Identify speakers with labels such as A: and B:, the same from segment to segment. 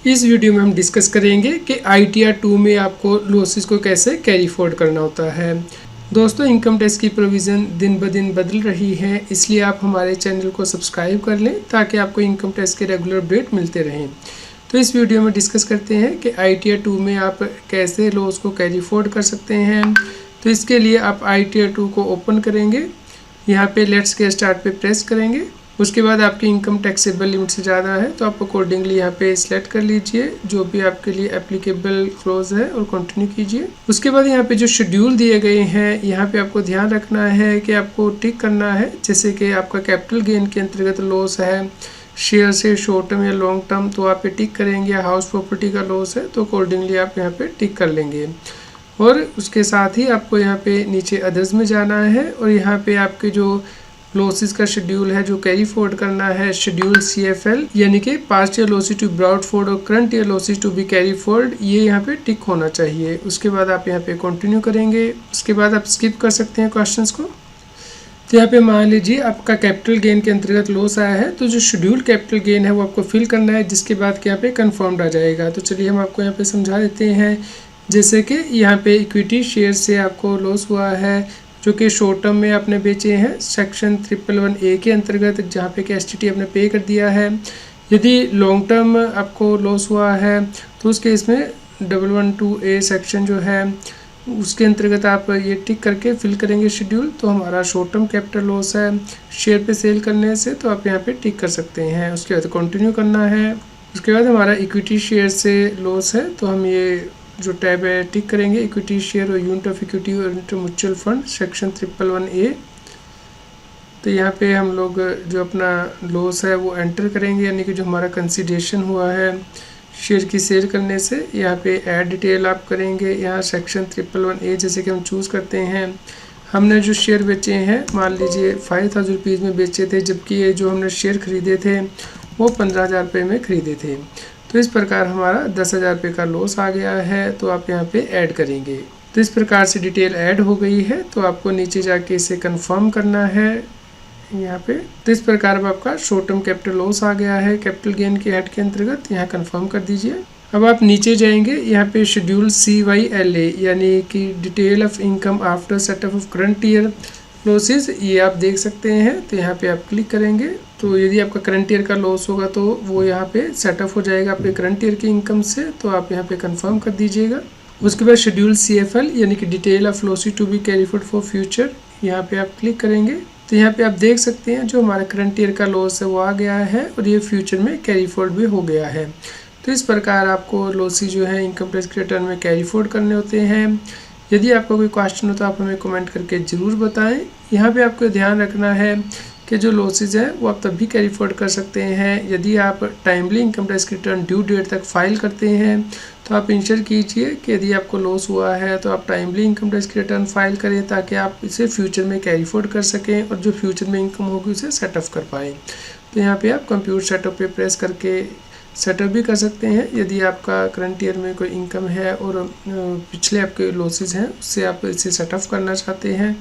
A: इस वीडियो में हम डिस्कस करेंगे कि ITR 2 में आपको लॉसेस को कैसे कैरी फॉरवर्ड करना होता है। दोस्तों, इनकम टैक्स की प्रोविज़न दिन ब दिन बदल रही है, इसलिए आप हमारे चैनल को सब्सक्राइब कर लें ताकि आपको इनकम टैक्स के रेगुलर अपडेट मिलते रहें। तो इस वीडियो में डिस्कस करते हैं कि ITR 2 में आप कैसे लॉस को कैरी फॉरवर्ड कर सकते हैं। तो इसके लिए आप ITR 2 को ओपन करेंगे, यहाँ पे लेट्स गेट स्टार्ट पे प्रेस करेंगे। उसके बाद आपकी इनकम टैक्सेबल लिमिट से ज़्यादा है तो आप अकॉर्डिंगली यहाँ पे सिलेक्ट कर लीजिए जो भी आपके लिए एप्लीकेबल क्लोज है और कंटिन्यू कीजिए। उसके बाद यहाँ पे जो शेड्यूल दिए गए हैं यहाँ पे आपको ध्यान रखना है कि आपको टिक करना है, जैसे कि आपका कैपिटल गेन के अंतर्गत लॉस है शेयर से शॉर्ट टर्म या लॉन्ग टर्म, तो आप पे टिक करेंगे। हाउस प्रॉपर्टी का लॉस है तो अकॉर्डिंगली आप यहाँ पे टिक कर लेंगे। और उसके साथ ही आपको यहाँ पे नीचे अदर्स में जाना है और यहाँ पे आपके जो लॉसेस का शेड्यूल है जो कैरी फॉरवर्ड करना है, शेड्यूल CFL यानी कि past year losses to brought forward और current year losses to be carry forward, ये यहाँ पे टिक होना चाहिए। उसके बाद आप यहाँ पे कंटिन्यू करेंगे। उसके बाद आप स्किप कर सकते हैं क्वेश्चंस को। तो यहाँ पे मान लीजिए आपका कैपिटल गेन के अंतर्गत लॉस आया है तो जो शेड्यूल कैपिटल गेन है वो आपको फिल करना है, जिसके बाद यहाँ पे कन्फर्म्ड आ जाएगा। तो चलिए हम आपको यहाँ पे समझा देते हैं। जैसे कि यहाँ पे इक्विटी शेयर से आपको लॉस हुआ है जो कि शॉर्ट टर्म में आपने बेचे हैं सेक्शन 111A के अंतर्गत, जहाँ पे कि STT आपने पे कर दिया है। यदि लॉन्ग टर्म आपको लॉस हुआ है तो उस केस में 112A सेक्शन जो है उसके अंतर्गत आप ये टिक करके फिल करेंगे शेड्यूल। तो हमारा शॉर्ट टर्म कैपिटल लॉस है शेयर पे सेल करने से, तो आप यहाँ पे टिक कर सकते हैं। उसके बाद कंटिन्यू करना है। उसके बाद हमारा इक्विटी शेयर से लॉस है तो हम ये जो टैब है टिक करेंगे, इक्विटी शेयर और यूनिट ऑफ इक्विटी और unit mutual fund section 111A। तो यहाँ पे हम लोग जो अपना लॉस है वो एंटर करेंगे, यानी कि जो हमारा कंसिडरेशन हुआ है शेयर की सेल करने से। यहाँ पे ऐड डिटेल आप करेंगे, यहाँ सेक्शन 111A जैसे कि हम चूज़ करते हैं। हमने जो शेयर बेचे हैं मान लीजिए 5000 रुपीज़ में बेचे थे, जबकि ये जो हमने शेयर ख़रीदे थे वो 15,000 रुपये में ख़रीदे थे। तो इस प्रकार हमारा 10,000 रुपये का लॉस आ गया है, तो आप यहाँ पे ऐड करेंगे। तो इस प्रकार से डिटेल ऐड हो गई है, तो आपको नीचे जाके इसे कंफर्म करना है यहाँ पे। तो इस प्रकार अब आपका शॉर्ट टर्म कैपिटल लॉस आ गया है कैपिटल गेन के हेड के अंतर्गत, यहाँ कंफर्म कर दीजिए। अब आप नीचे जाएंगे, यहाँ पे शेड्यूल CYLA यानी कि detail of income after setup of current year losses, ये आप देख सकते हैं। तो यहाँ पे आप क्लिक करेंगे तो यदि आपका करंट ईयर का लॉस होगा तो वो यहाँ पे सेटअप हो जाएगा आपके करंट ईयर की इनकम से, तो आप यहाँ पे कंफर्म कर दीजिएगा। उसके बाद शेड्यूल CFL यानी कि detail of losses to be carry forward for future, यहाँ पे आप क्लिक करेंगे। तो यहाँ पे आप देख सकते हैं जो हमारा करंट ईयर का लॉस है वो आ गया है और ये फ्यूचर में कैरी फॉरवर्ड भी हो गया है। तो इस प्रकार आपको लॉसेस जो है इनकम टैक्स के रिटर्न में कैरी फॉरवर्ड करने होते हैं। यदि आपका कोई क्वेश्चन हो तो आप हमें कमेंट करके ज़रूर बताएं। यहाँ पे आपको ध्यान रखना है कि जो लॉसेस हैं वो आप तभी कैरी फॉरवर्ड कर सकते हैं यदि आप टाइमली इनकम टैक्स की रिटर्न ड्यू डेट तक फाइल करते हैं। तो आप इंश्योर कीजिए कि यदि आपको लॉस हुआ है तो आप टाइमली इनकम टैक्स की रिटर्न फाइल करें ताकि आप इसे फ्यूचर में कैरी फॉरवर्ड कर सकें और जो फ्यूचर में इनकम होगी उसे सेटअप कर पाएँ। तो यहाँ पर आप कंप्यूटर सेटअप पे प्रेस करके सेटअप भी कर सकते हैं। यदि आपका करंट ईयर में कोई इनकम है और पिछले आपके लॉसेस हैं उससे आप इसे सेटअप करना चाहते हैं,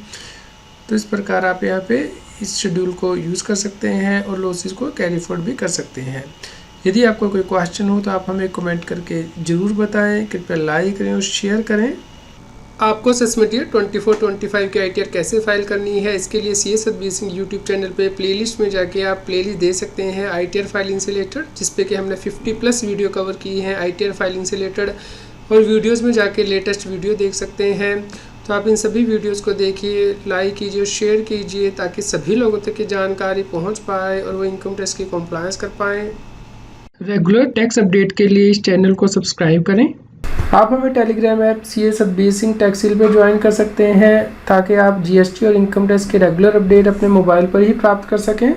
A: तो इस प्रकार आप यहाँ पे इस शेड्यूल को यूज़ कर सकते हैं और लॉसेस को कैरी फॉरवर्ड भी कर सकते हैं। यदि आपको कोई क्वेश्चन हो तो आप हमें कमेंट करके ज़रूर बताएं। कृपया लाइक करें और शेयर करें। आपको असेसमेंट ईयर 24-25 की ITR कैसे फाइल करनी है, इसके लिए CS Satbir Singh YouTube channel पे प्लेलिस्ट में जाके आप प्लेलिस्ट दे सकते हैं ITR फाइलिंग से रिलेटेड, जिसपे कि हमने 50+ वीडियो कवर की हैं ITR फाइलिंग से रिलेटेड। और वीडियोस में जाके लेटेस्ट वीडियो देख सकते हैं। तो आप इन सभी वीडियोस को देखिए, लाइक कीजिए, शेयर कीजिए ताकि सभी लोगों तक की जानकारी पहुँच पाए और वो इनकम टैक्स की कॉम्प्लायंस कर पाएँ। रेगुलर टैक्स अपडेट के लिए इस चैनल को सब्सक्राइब करें। आप हमें Telegram app CS Satbir Singh टैक्सील पे ज्वाइन कर सकते हैं ताकि आप GST और इनकम टैक्स के रेगुलर अपडेट अपने मोबाइल पर ही प्राप्त कर सकें।